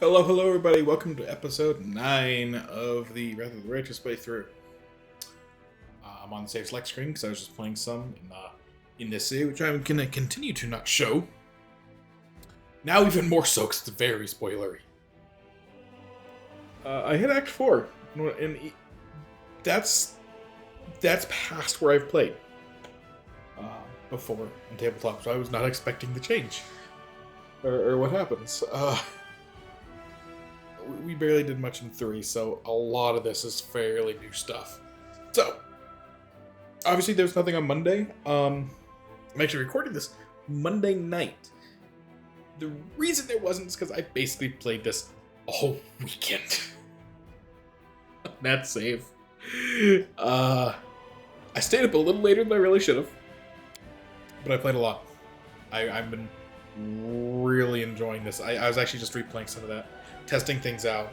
Hello, hello, everybody. Welcome to episode 9 of the Wrath of the Righteous playthrough. I'm on the save select screen because I was just playing some in this save, which I'm going to continue to not show. Now even more so because it's very spoilery. I hit Act 4, and that's past where I've played before on tabletop, so I was not expecting the change. Or what happens. We barely did much in 3, so a lot of this is fairly new stuff. So, obviously there's nothing on Monday. I'm actually recording this Monday night. The reason there wasn't is because I basically played this all weekend. That save. I stayed up a little later than I really should have, but I played a lot. I've been really enjoying this. I was actually just replaying some of that. Testing things out,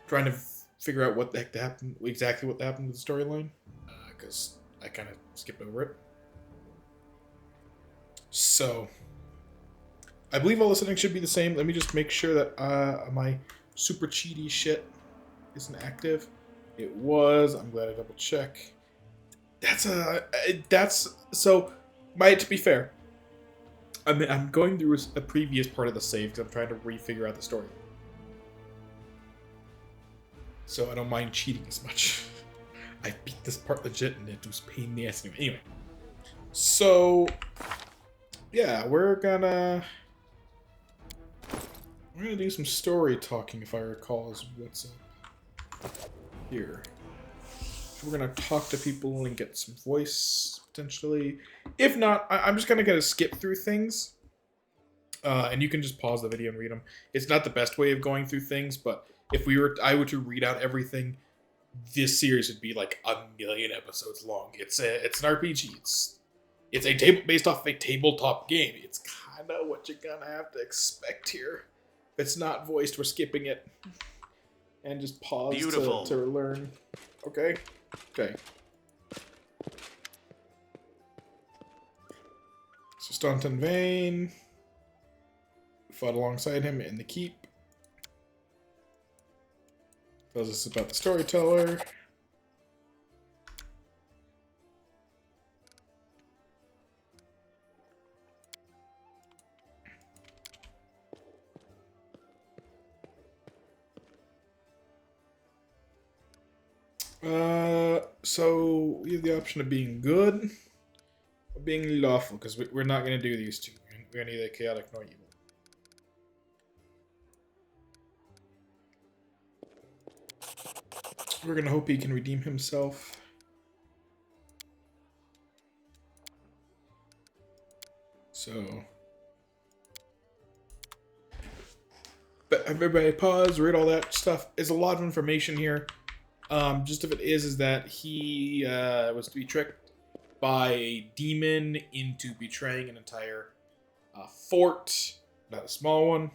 trying to figure out what the heck happened, exactly what happened with the storyline, because I kind of skipped over it. So, I believe all the settings should be the same. Let me just make sure that my super cheaty shit isn't active. It was. I'm glad I double check. To be fair, I'm going through a previous part of the save because I'm trying to re-figure out the story. So I don't mind cheating as much. I beat this part legit and it was pain in the ass anyway. So, yeah, we're gonna do some story talking, if I recall, is what's up here. So we're gonna talk to people and get some voice, potentially. If not, I'm just gonna skip through things. And you can just pause the video and read them. It's not the best way of going through things, but if I were to read out everything, this series would be like 1,000,000 episodes long. It's an RPG. It's a based off a tabletop game. It's kind of what you're gonna have to expect here. If it's not voiced, we're skipping it. And just pause to learn. Okay? Okay. So Staunton Vane fought alongside him in the keep. Tells us about the storyteller. So we have the option of being good or being lawful, because we're not going to do these two. We're going to either chaotic nor evil. We're going to hope he can redeem himself. So, but everybody pause, read all that stuff. There's a lot of information here. Just if it is that he was to be tricked by a demon into betraying an entire fort, not a small one.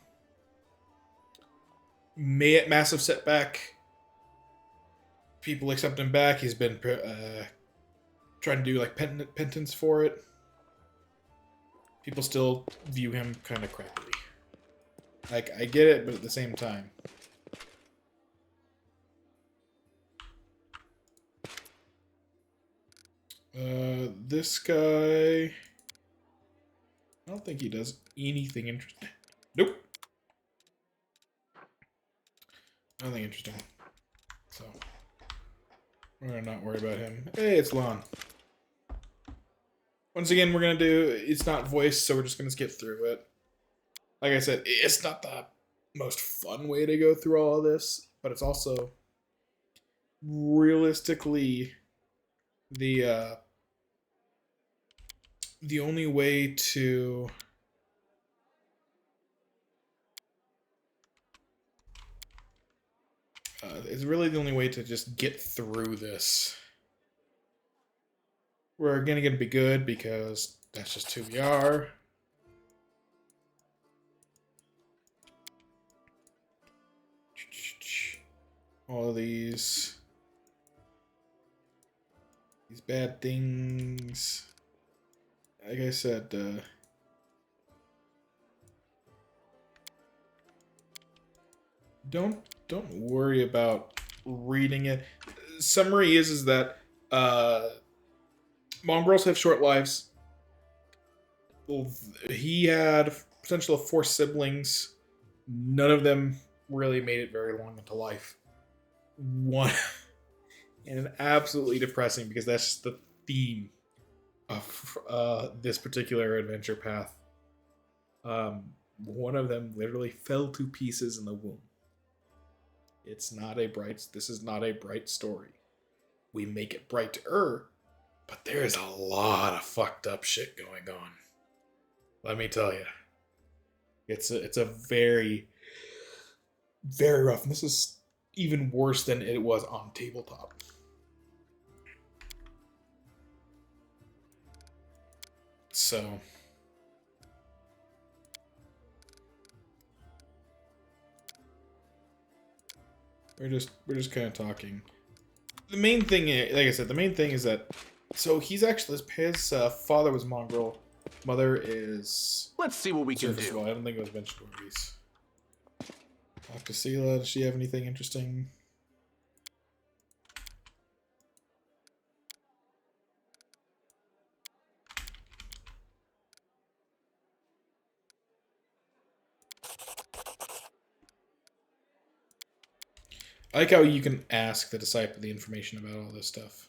Massive setback. People accept him back. He's been trying to do like penance for it. People still view him kind of crappily. Like, I get it, but at the same time. This guy, I don't think he does anything interesting. Nope. Nothing interesting. So, we're gonna not worry about him. Hey, it's Lon. Once again, we're gonna do, it's not voiced, so we're just gonna skip through it. Like I said, it's not the most fun way to go through all of this, but it's also realistically the only way to it's really the only way to just get through this. We're gonna be good because that's just who we are. All of these bad things. Like I said, don't worry about reading it. Summary is that mongrels have short lives. He had potential of 4 siblings. None of them really made it very long into life. One, and absolutely depressing because that's just the theme of this particular adventure path. One of them literally fell to pieces in the womb. It's not a bright. This is not a bright story. We make it brighter, but there is a lot of fucked up shit going on. Let me tell you, it's a very, very rough. And this is even worse than it was on tabletop. So we're just kind of talking. The main thing, like I said, the main thing is that so he's actually his father was mongrel, mother is. Let's see what we can do. Well, I don't think it was mentioned in these. Talk to Sela. Does she have anything interesting? I like how you can ask the disciple the information about all this stuff.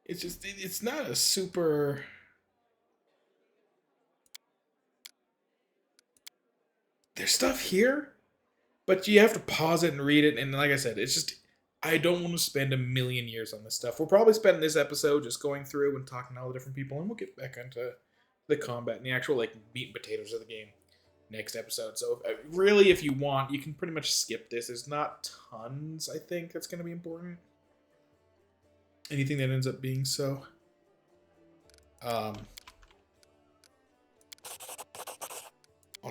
It's just, it's not a super... There's stuff here, but you have to pause it and read it, and like I said, it's just... I don't want to spend a million years on this stuff. We'll probably spend this episode just going through and talking to all the different people, and we'll get back into the combat and the actual like meat and potatoes of the game next episode. So really, if you want, you can pretty much skip this. There's not tons, I think, that's going to be important. Anything that ends up being so. I'll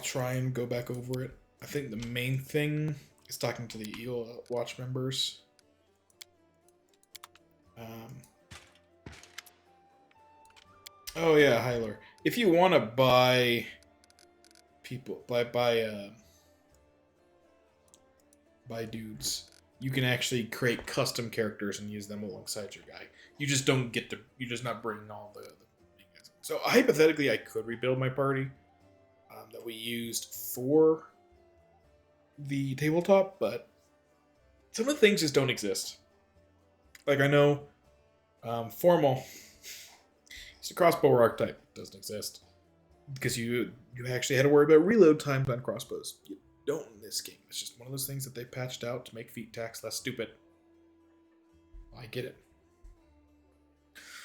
try and go back over it. I think the main thing is talking to the Eagle Watch members. Oh yeah, Hyler. If you want to buy people, buy dudes, you can actually create custom characters and use them alongside your guy. You just don't get to. You're just not bringing all the guys. So hypothetically, I could rebuild my party that we used for the tabletop, but some of the things just don't exist. Like I know, formal. It's a crossbow archetype. It doesn't exist because you actually had to worry about reload times on crossbows. You don't in this game. It's just one of those things that they patched out to make feat tax less stupid. I get it.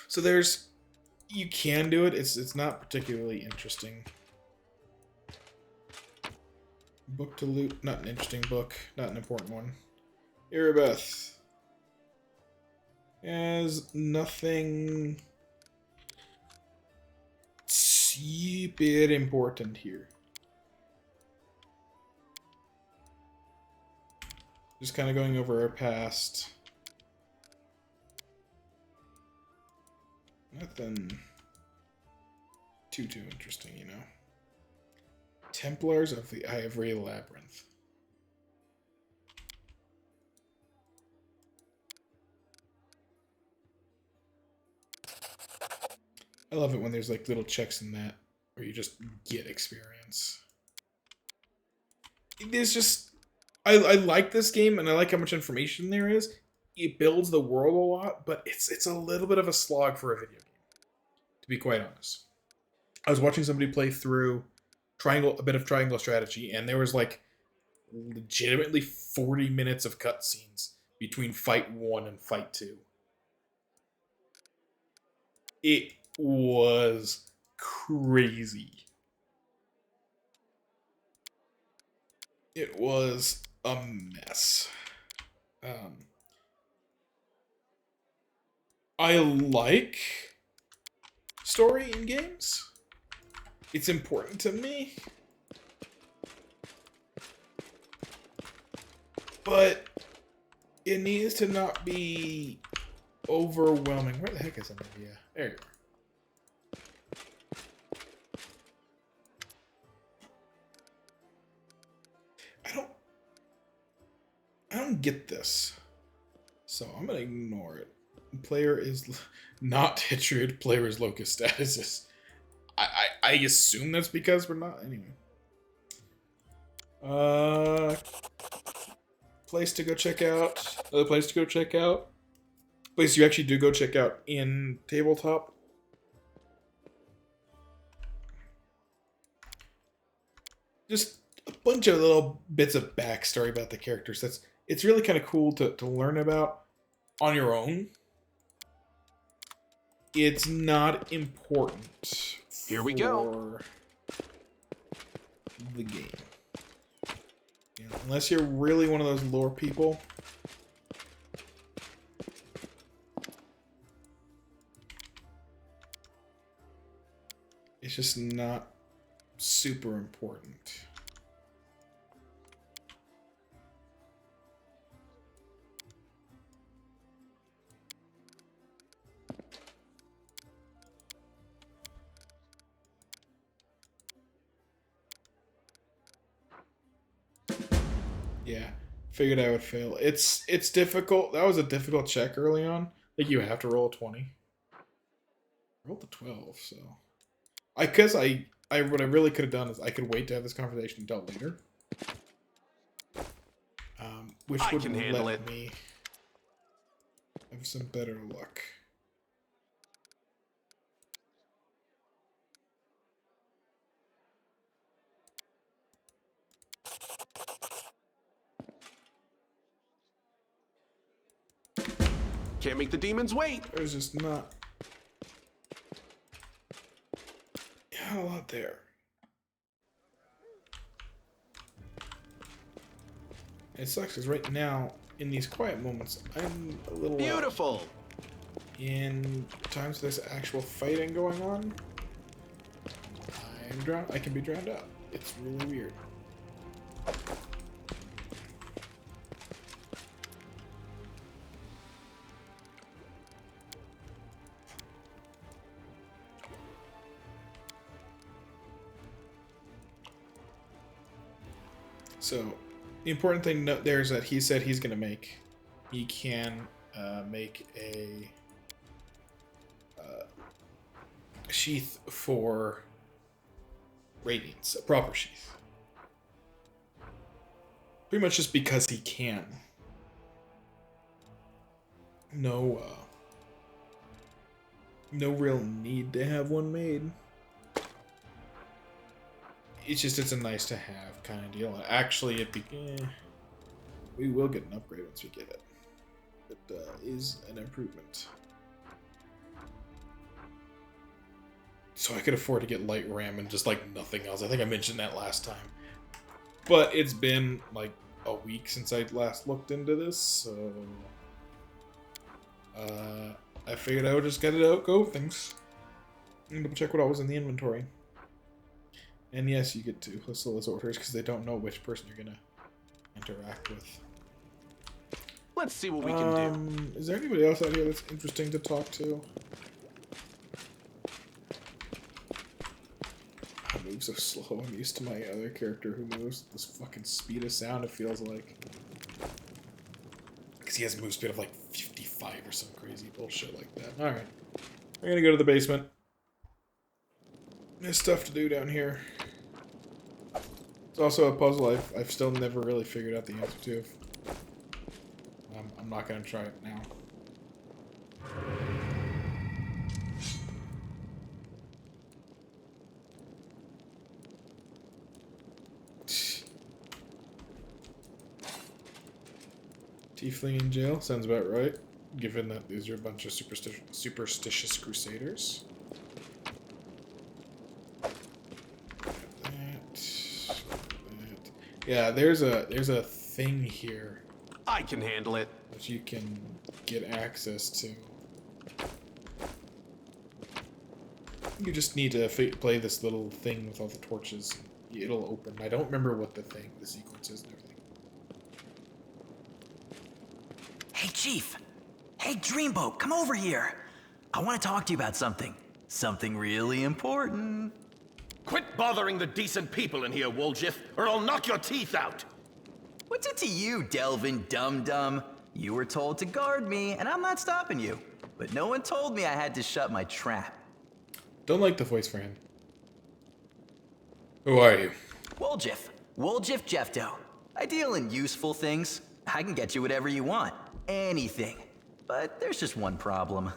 So you can do it. It's not particularly interesting. Book to loot, not an interesting book, not an important one. Erebeth has nothing super important here. Just kind of going over our past. Nothing too interesting, you know. Templars of the Ivory Labyrinth. I love it when there's like little checks in that where you just get experience. There's just I like this game and I like how much information there is. It builds the world a lot, but it's a little bit of a slog for a video game, to be quite honest. I was watching somebody play through a bit of Triangle Strategy, and there was like legitimately 40 minutes of cutscenes between Fight 1 and Fight 2. It was crazy. It was a mess. I like story in games. It's important to me. But it needs to not be overwhelming. Where the heck is Olivia? There you are. I don't get this. So I'm gonna ignore it. Player is not Hitrid, player is locust status. I assume that's because we're not anyway. Place to go check out. Other place to go check out. Place you actually do go check out in tabletop. Just a bunch of little bits of backstory about the characters. It's really kind of cool to learn about on your own. It's not important. Here we go. The game. You know, unless you're really one of those lore people. It's just not super important. Yeah, figured I would fail. It's difficult. That was a difficult check early on. I think you have to roll a 20. Roll the 12, so what I really could have done is I could wait to have this conversation until later. Which would let me have some better luck. Can't make the demons wait. There's just not a lot there. It sucks because right now, in these quiet moments, I'm a little beautiful. In times there's actual fighting going on, I can be drowned out. It's really weird. So, the important thing to note there is that he said he can make a sheath for radiance, a proper sheath. Pretty much just because he can. No real need to have one made. It's a nice to have kind of deal. Actually, we will get an upgrade once we get it. It is an improvement. So I could afford to get light ram and just like nothing else. I think I mentioned that last time. But it's been like a week since I last looked into this, so I figured I would just get it out, go things. And double check what all was in the inventory. And yes, you get to whistle those orders because they don't know which person you're gonna interact with. Let's see what we can do. Is there anybody else out here that's interesting to talk to? I move so slow. I'm used to my other character who moves this fucking speed of sound, it feels like. Because he has a move speed of like 55 or some crazy bullshit like that. Alright. We're gonna go to the basement. There's stuff to do down here. It's also a puzzle I've still never really figured out the answer to. I'm not gonna try it now. Tiefling in jail? Sounds about right. Given that these are a bunch of superstitious crusaders. Yeah, there's a thing here. I can handle it. That you can get access to. You just need to play this little thing with all the torches. It'll open. I don't remember what the sequence is and everything. Hey, Chief. Hey, Dreamboat, come over here. I want to talk to you about something. Something really important. Quit bothering the decent people in here, RogerDeath, or I'll knock your teeth out! What's it to you, Delvin Dum-Dum? You were told to guard me, and I'm not stopping you. But no one told me I had to shut my trap. Don't like the voice for him. Who are you? Woljif. Woljif Jeffdo. I deal in useful things. I can get you whatever you want. Anything. But there's just one problem.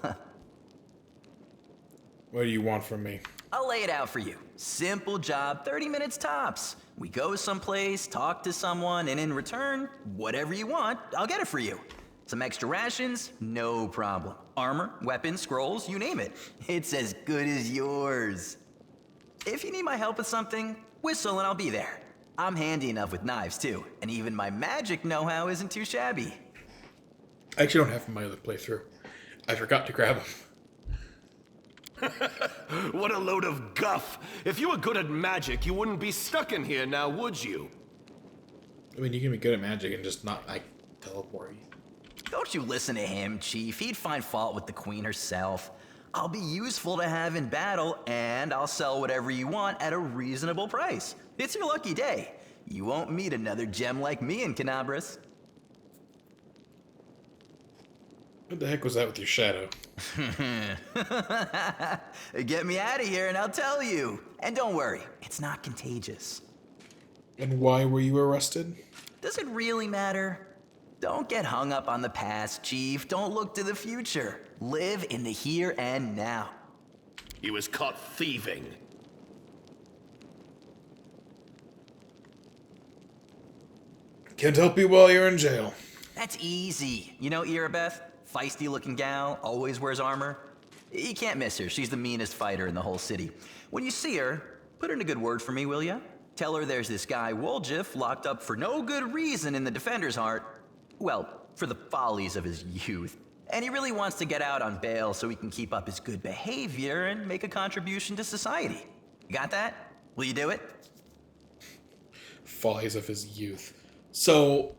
What do you want from me? I'll lay it out for you. Simple job, 30 minutes tops. We go someplace, talk to someone, and in return, whatever you want, I'll get it for you. Some extra rations? No problem. Armor, weapons, scrolls, you name it. It's as good as yours. If you need my help with something, whistle and I'll be there. I'm handy enough with knives too, and even my magic know-how isn't too shabby. I actually don't have him in my other playthrough. I forgot to grab him. What a load of guff! If you were good at magic, you wouldn't be stuck in here now, would you? I mean, you can be good at magic and just not, like, teleport. Don't you listen to him, Chief. He'd find fault with the Queen herself. I'll be useful to have in battle, and I'll sell whatever you want at a reasonable price. It's your lucky day. You won't meet another gem like me in Canabras. What the heck was that with your shadow? Get me out of here and I'll tell you. And don't worry, it's not contagious. And why were you arrested? Does it really matter? Don't get hung up on the past, Chief. Don't look to the future. Live in the here and now. He was caught thieving. Can't help you while you're in jail. That's easy. You know Irabeth? Feisty looking gal, always wears armor. You can't miss her. She's the meanest fighter in the whole city. When you see her, put in a good word for me, will ya? Tell her there's this guy Woljif locked up for no good reason in the Defender's Heart. Well, for the follies of his youth. And he really wants to get out on bail so he can keep up his good behavior and make a contribution to society. You got that? Will you do it? Follies of his youth. So,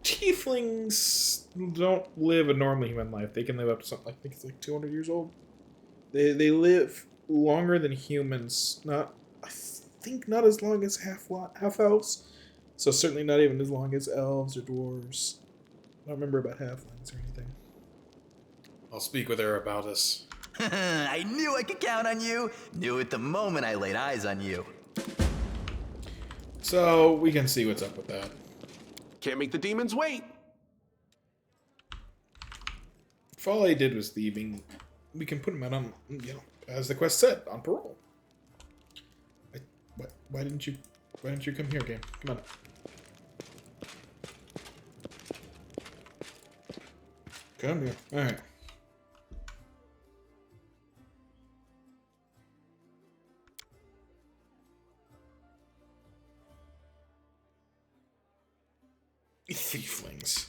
tieflings don't live a normal human life. They can live up to something, I think it's like 200 years old. They live longer than humans. I think not as long as half elves. So certainly not even as long as elves or dwarves. I don't remember about halflings or anything. I'll speak with her about us. I knew I could count on you. Knew it the moment I laid eyes on you. So we can see what's up with that. Can't make the demons wait. If all I did was thieving, we can put him out on, as the quest said, on parole. Why didn't you come here, game? Come on. Come here. All right. Thieflings.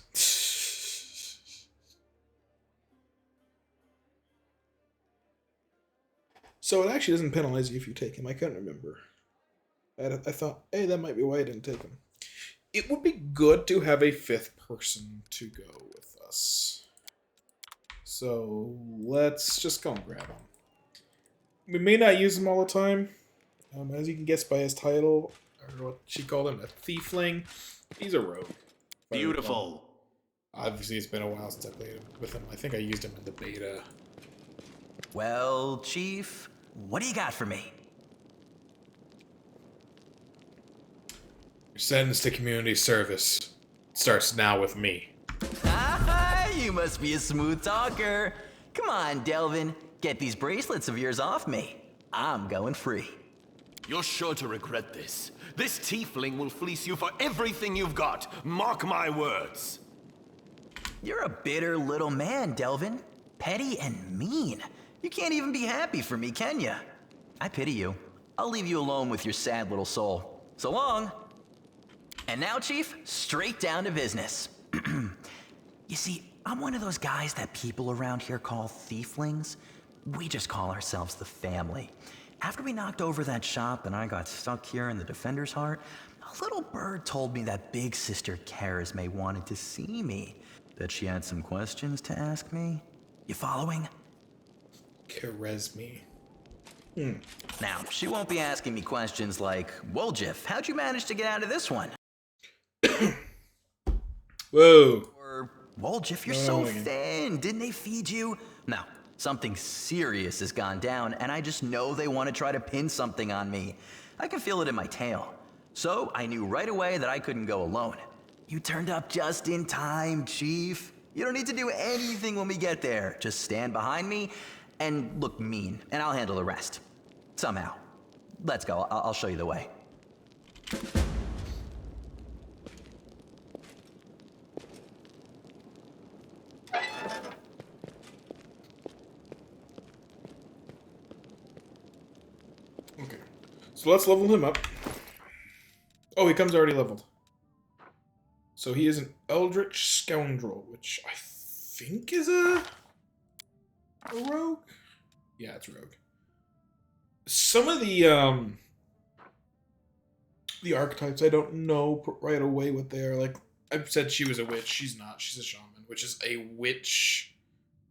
So it actually doesn't penalize you if you take him. I couldn't remember. I thought, hey, that might be why I didn't take him. It would be good to have a fifth person to go with us. So let's just go and grab him. We may not use him all the time. As you can guess by his title, or what she called him, a thiefling. He's a rogue. Beautiful. Obviously, it's been a while since I played with him. I think I used him in the beta. Well, Chief, what do you got for me? Your sentence to community service starts now with me. Ah, you must be a smooth talker. Come on, Delvin, get these bracelets of yours off me. I'm going free. You're sure to regret this. This tiefling will fleece you for everything you've got. Mark my words. You're a bitter little man, Delvin. Petty and mean. You can't even be happy for me, can ya? I pity you. I'll leave you alone with your sad little soul. So long. And now, Chief, straight down to business. You see, I'm one of those guys that people around here call thieflings. We just call ourselves the family. After we knocked over that shop and I got stuck here in the Defender's Heart, a little bird told me that Big Sister Charisme wanted to see me. Bet she had some questions to ask me? You following? Charisme. Now, she won't be asking me questions like, "Woljif, how'd you manage to get out of this one?" Whoa. Or, "Woljif, you're No, so again. thin. Didn't they feed you?" No, something serious has gone down, and I just know they want to try to pin something on me. I can feel it in my tail. So I knew right away that I couldn't go alone. You turned up just in time, Chief. You don't need to do anything when we get there. Just stand behind me and look mean, and I'll handle the rest. Somehow. Let's go. I'll show you the way. Okay. So let's level him up. Oh, he comes already leveled. So he is an Eldritch Scoundrel, which I think is a rogue? Yeah, it's rogue. Some of the archetypes I don't know right away what they are. Like, I've said she was a witch. She's not. She's a shaman, which is a witch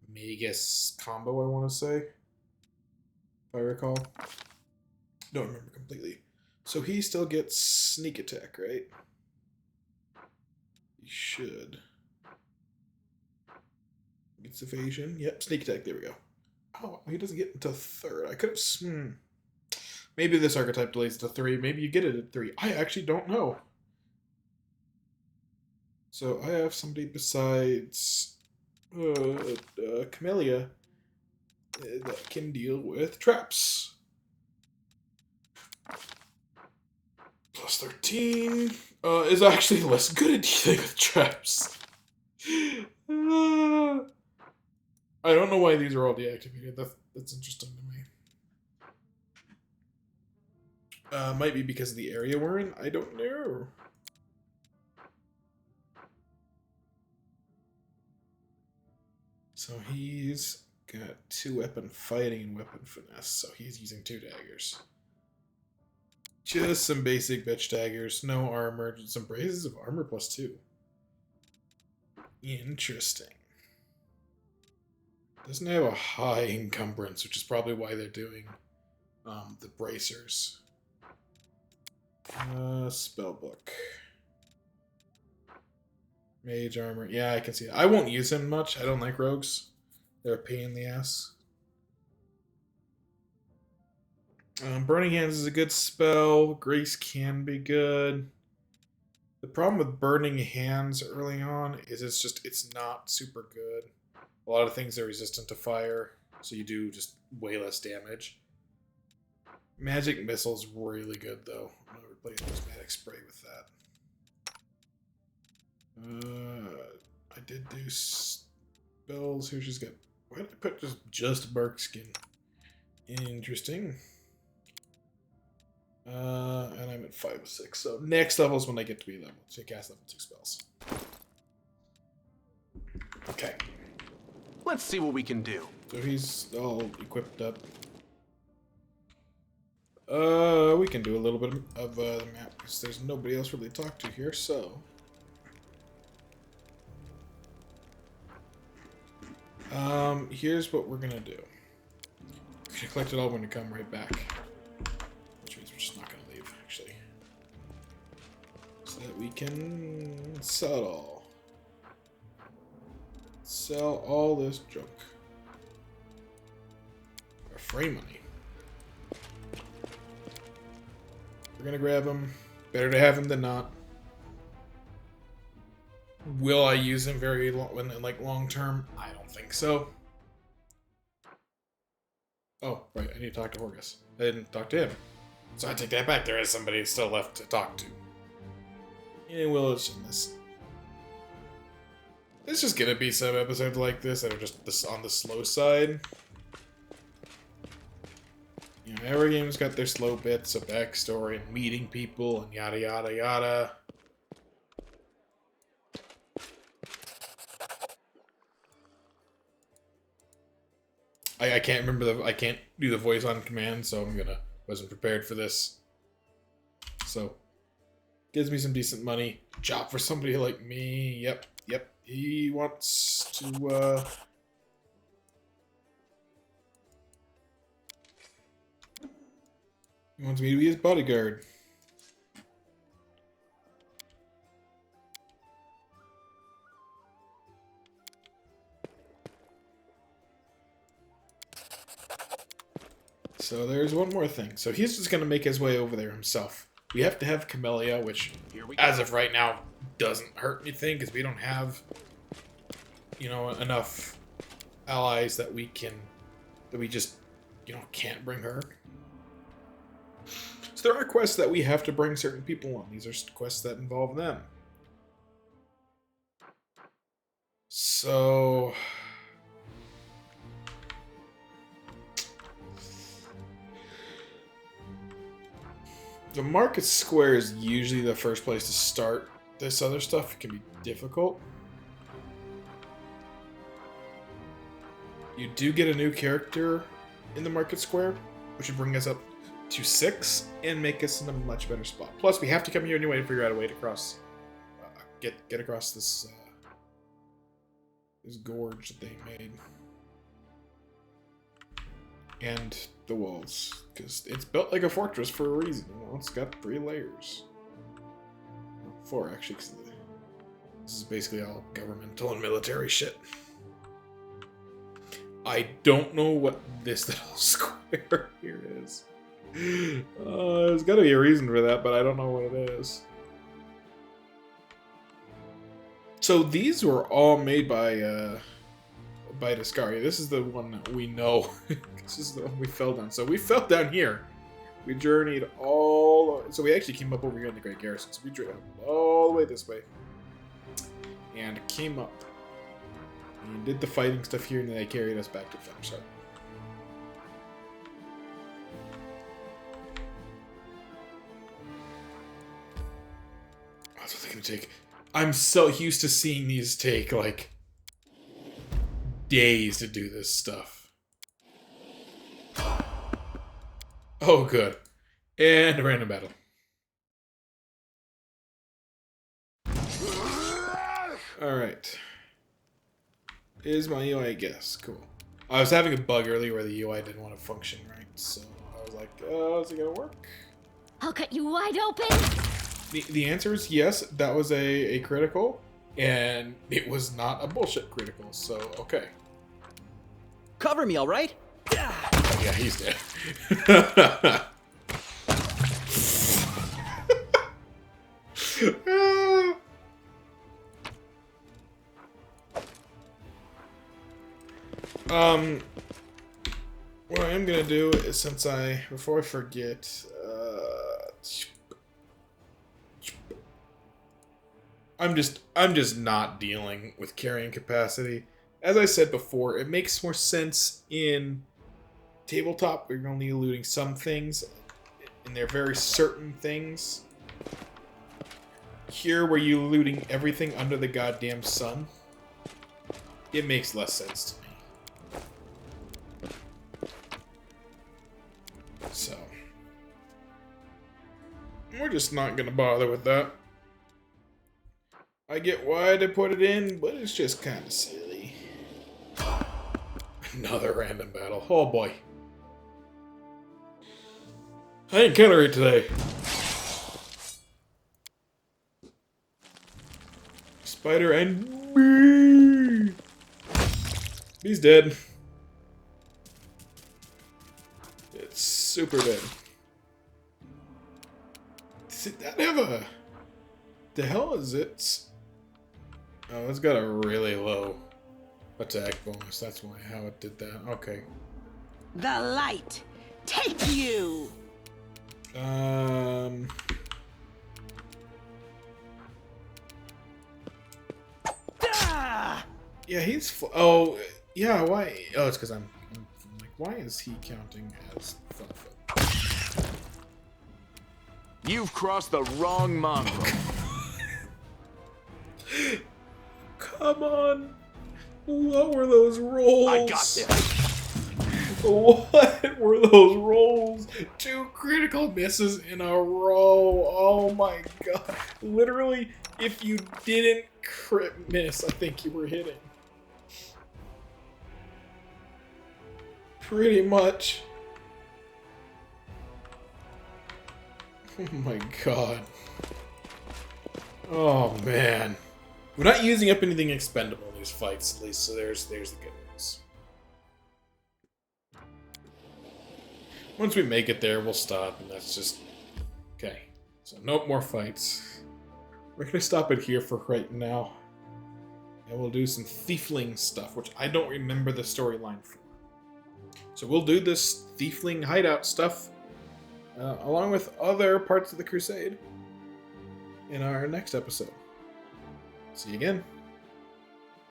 magus combo, I want to say. If I recall. Don't remember completely. So he still gets sneak attack, right? He should. Gets evasion. Yep, sneak attack. There we go. Oh, he doesn't get into third. I could have... Maybe this archetype delays to 3. Maybe you get it at 3. I actually don't know. So I have somebody besides Camellia that can deal with traps. Plus 13 is actually less good at dealing with traps. I don't know why these are all deactivated. That's interesting to me. Might be because of the area we're in. I don't know. So he's got 2 weapon fighting and weapon finesse. So he's using 2 daggers. Just some basic bitch daggers. No armor. Just some braces of armor plus 2. Interesting. Doesn't have a high encumbrance, which is probably why they're doing the bracers. Spellbook. Mage armor. Yeah, I can see it. I won't use him much. I don't like rogues. They're a pain in the ass. Burning Hands is a good spell. Grace can be good. The problem with Burning Hands early on is it's not super good. A lot of things are resistant to fire, so you do just way less damage. Magic Missile's really good, though. I'm going to replace Prismatic Spray with that. I did do spells. Here she's got... Why did I put just Bark Skin? Interesting. And I'm at 5 of 6. So next level is when I get to be level. So you cast level 2 spells. Okay. Let's see what we can do. So he's all equipped up. We can do a little bit of the map because there's nobody else really to talk to here, so... here's what we're gonna do. We're gonna collect it all when we come right back. Which means we're just not gonna leave, actually. So that we can sell it all. Sell all this junk. For free money. We're gonna grab him. Better to have him than not. Will I use him very long term? I don't think so. Oh, right, I need to talk to Horgus. I didn't talk to him. So I take that back. There is somebody still left to talk to. And Willis in this. There's just gonna be some episodes like this that are just on the slow side. You know, every game's got their slow bits of backstory and meeting people and yada yada yada. I can't remember I can't do the voice on command, so wasn't prepared for this. So, gives me some decent money. Job for somebody like me. Yep. He wants to, he wants me to be his bodyguard. So there's one more thing. So he's just going to make his way over there himself. We have to have Camellia, which, as of right now, doesn't hurt anything, because we don't have, you know, enough allies that we just, you know, can't bring her. So there are quests that we have to bring certain people on. These are quests that involve them. So... the market square is usually the first place to start. This other stuff can be difficult. You do get a new character in the market square, which would bring us up to 6 and make us in a much better spot. Plus, we have to come here anyway to figure out a way to cross, get across this this gorge that they made, and the walls, because it's built like a fortress for a reason. You know, it's got 3 layers, 4 actually, because this is basically all governmental and military shit. I don't know what this little square here is. There's got to be a reason for that, but I don't know what it is. So these were all made by Discaria. This is the one that we know. This is the one we fell down. So we fell down here. We journeyed all... So we actually came up over here in the Great Garrison. So we journeyed all the way this way. And came up. And did the fighting stuff here, and then they carried us back to Fenrisheart. That's what they're gonna take. I'm so used to seeing these take, like, days to do this stuff. Oh, good. And a random battle. Alright. Is my UI guess. Cool. I was having a bug earlier where the UI didn't want to function right, so I was like, is it gonna work? I'll cut you wide open! The answer is yes, that was a critical, and it was not a bullshit critical, so okay. Cover me, all right? Yeah, he's dead. What I am gonna do is, before I forget, I'm just not dealing with carrying capacity. As I said before, it makes more sense in tabletop where you're only looting some things, and they're very certain things. Here, where you're looting everything under the goddamn sun, it makes less sense to me. So, we're just not gonna bother with that. I get why they put it in, but it's just kind of silly. Another random battle. Oh boy. I ain't counter it today. Spider and me. He's dead. It's super dead. Did that have a... The hell is it? Oh, it's got a really low attack bonus. That's why how it did that. Okay. The light, take you. Yeah, he's. Oh, yeah. Why? Oh, it's because I'm like, why is he counting as Funfoot? You've crossed the wrong mongrel. Come on. What were those rolls? I got this. What were those rolls? 2 critical misses in a row. Oh my god. Literally, if you didn't crit miss I think you were hitting. Pretty much. Oh my god. Oh man. We're not using up anything expendable in these fights, at least, so there's the good news. Once we make it there, we'll stop, and that's just... Okay. So, no more fights. We're gonna stop it here for right now. And we'll do some Thiefling stuff, which I don't remember the storyline for. So we'll do this Thiefling hideout stuff, along with other parts of the Crusade, in our next episode. See you again.